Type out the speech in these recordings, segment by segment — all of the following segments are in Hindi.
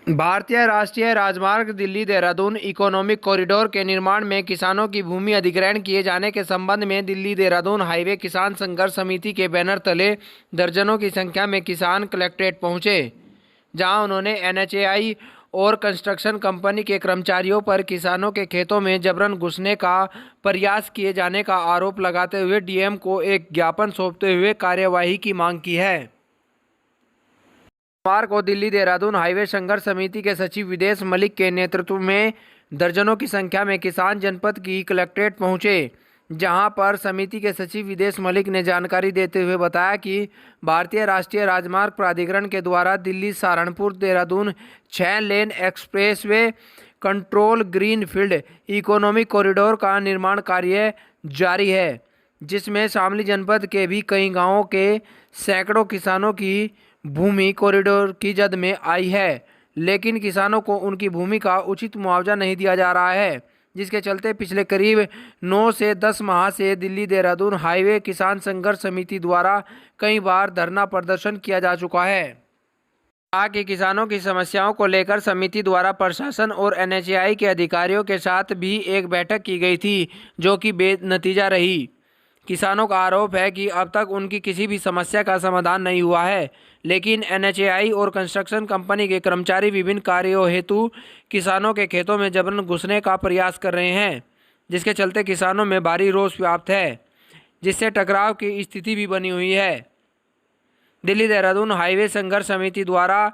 भारतीय राष्ट्रीय राजमार्ग दिल्ली देहरादून इकोनॉमिक कॉरिडोर के निर्माण में किसानों की भूमि अधिग्रहण किए जाने के संबंध में दिल्ली देहरादून हाईवे किसान संघर्ष समिति के बैनर तले दर्जनों की संख्या में किसान कलेक्ट्रेट पहुंचे, जहां उन्होंने एनएचएआई और कंस्ट्रक्शन कंपनी के कर्मचारियों पर किसानों के खेतों में जबरन घुसने का प्रयास किए जाने का आरोप लगाते हुए डीएम को एक ज्ञापन सौंपते हुए कार्यवाही की मांग की है। सोमवार को दिल्ली देहरादून हाईवे संघर्ष समिति के सचिव विदेश मलिक के नेतृत्व में दर्जनों की संख्या में किसान जनपद की कलेक्ट्रेट पहुंचे, जहां पर समिति के सचिव विदेश मलिक ने जानकारी देते हुए बताया कि भारतीय राष्ट्रीय राजमार्ग प्राधिकरण के द्वारा दिल्ली सहारनपुर देहरादून 6 लेन expressway control green field economic corridor का निर्माण कार्य जारी है, जिसमें शामली जनपद के भी कई गाँवों के सैकड़ों किसानों की भूमि कॉरिडोर की जद में आई है, लेकिन किसानों को उनकी भूमि का उचित मुआवजा नहीं दिया जा रहा है, जिसके चलते पिछले करीब 9 से 10 माह से दिल्ली देहरादून हाईवे किसान संघर्ष समिति द्वारा कई बार धरना प्रदर्शन किया जा चुका है। कहा कि किसानों की समस्याओं को लेकर समिति द्वारा प्रशासन और एनएचएआई के अधिकारियों के साथ भी एक बैठक की गई थी, जो कि बेनतीजा रही। किसानों का आरोप है कि अब तक उनकी किसी भी समस्या का समाधान नहीं हुआ है, लेकिन एनएचएआई और कंस्ट्रक्शन कंपनी के कर्मचारी विभिन्न कार्यों हेतु किसानों के खेतों में जबरन घुसने का प्रयास कर रहे हैं, जिसके चलते किसानों में भारी रोष व्याप्त है, जिससे टकराव की स्थिति भी बनी हुई है। दिल्ली देहरादून हाईवे संघर्ष समिति द्वारा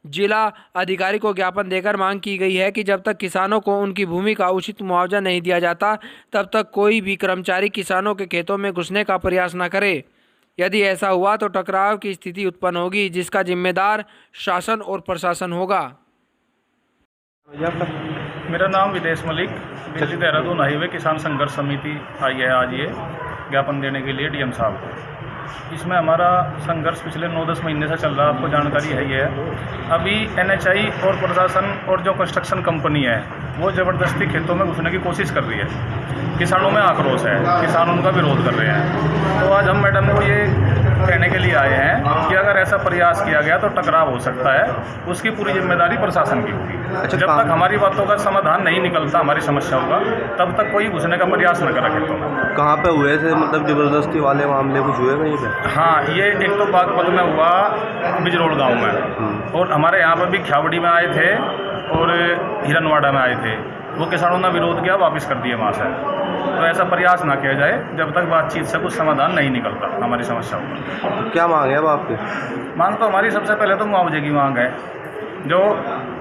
जिला अधिकारी को ज्ञापन देकर मांग की गई है कि जब तक किसानों को उनकी भूमि का उचित मुआवजा नहीं दिया जाता, तब तक कोई भी कर्मचारी किसानों के खेतों में घुसने का प्रयास न करे। यदि ऐसा हुआ तो टकराव की स्थिति उत्पन्न होगी, जिसका जिम्मेदार शासन और प्रशासन होगा। मेरा नाम विदेश मलिक, दिल्ली देहरादून हाईवे किसान संघर्ष समिति आई है आज ये ज्ञापन देने के लिए डीएम साहब को। इसमें हमारा संघर्ष पिछले 9-10 महीने से चल रहा है, आपको जानकारी है ही है। अभी एनएचएआई और प्रशासन और जो कंस्ट्रक्शन कंपनी है वो ज़बरदस्ती खेतों में घुसने की कोशिश कर रही है। किसानों में आक्रोश है, किसान उनका विरोध कर रहे हैं। तो आज हम मैडम को ये कहने के लिए आए हैं कि अगर ऐसा प्रयास किया गया तो टकराव हो सकता है, उसकी पूरी जिम्मेदारी प्रशासन की होगी। जब तक हमारी बातों का समाधान नहीं निकलता, हमारी समस्याओं का, तब तक कोई घुसने का प्रयास न करा खेतों में। कहाँ पे हुए थे, मतलब ज़बरदस्ती वाले मामले कुछ हुए कहीं पे? हाँ, ये एक तो बागपत में हुआ, बिजरोड़ गांव में, और हमारे यहाँ पर भी ख्यावड़ी में आए थे और हिरनवाड़ा में आए थे। वो किसानों ने विरोध किया, वापस कर दिए वहाँ से। तो ऐसा प्रयास ना किया जाए जब तक बातचीत से कुछ समाधान नहीं निकलता हमारी समस्याओं का। तो क्या मांग है अब आपकी? मांग तो हमारी सबसे पहले तो मुआवजे की मांग है। जो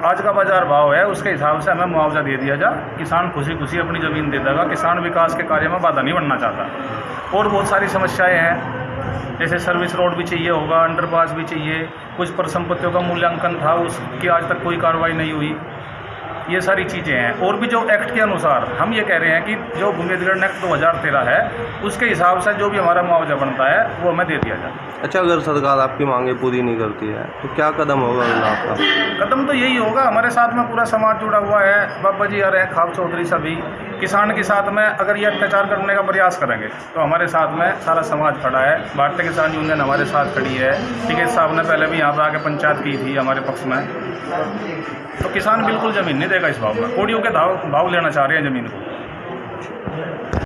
आज का बाजार भाव है उसके हिसाब से हमें मुआवजा दे दिया जाए। किसान खुशी खुशी अपनी ज़मीन दे देगा। किसान विकास के कार्य में बाधा नहीं बनना चाहता। और बहुत सारी समस्याएं हैं, जैसे सर्विस रोड भी चाहिए होगा, अंडरपास भी चाहिए, कुछ परिसंपत्तियों का मूल्यांकन था, उसकी आज तक कोई कार्रवाई नहीं हुई। ये सारी चीज़ें हैं। और भी जो एक्ट के अनुसार हम ये कह रहे हैं कि जो भूमि अधिग्रहण एक्ट 2013 है उसके हिसाब से जो भी हमारा मुआवजा बनता है वो हमें दे दिया जाए। अच्छा, अगर सरकार आपकी मांगे पूरी नहीं करती है तो क्या कदम होगा आपका? कदम तो यही होगा, हमारे साथ में पूरा समाज जुड़ा हुआ है। बाबा जी आ रहे हैं, खाब चौधरी सभी किसान के साथ में। अगर ये अत्याचार करने का प्रयास करेंगे तो हमारे साथ में सारा समाज खड़ा है। भारतीय किसान यूनियन हमारे साथ खड़ी है। टिकैत साहब ने पहले भी यहाँ पर आके पंचायत की थी हमारे पक्ष में। तो किसान बिल्कुल ज़मीन नहीं देगा इस भाव में। कोड़ियों के भाव लेना चाह रहे हैं ज़मीन को।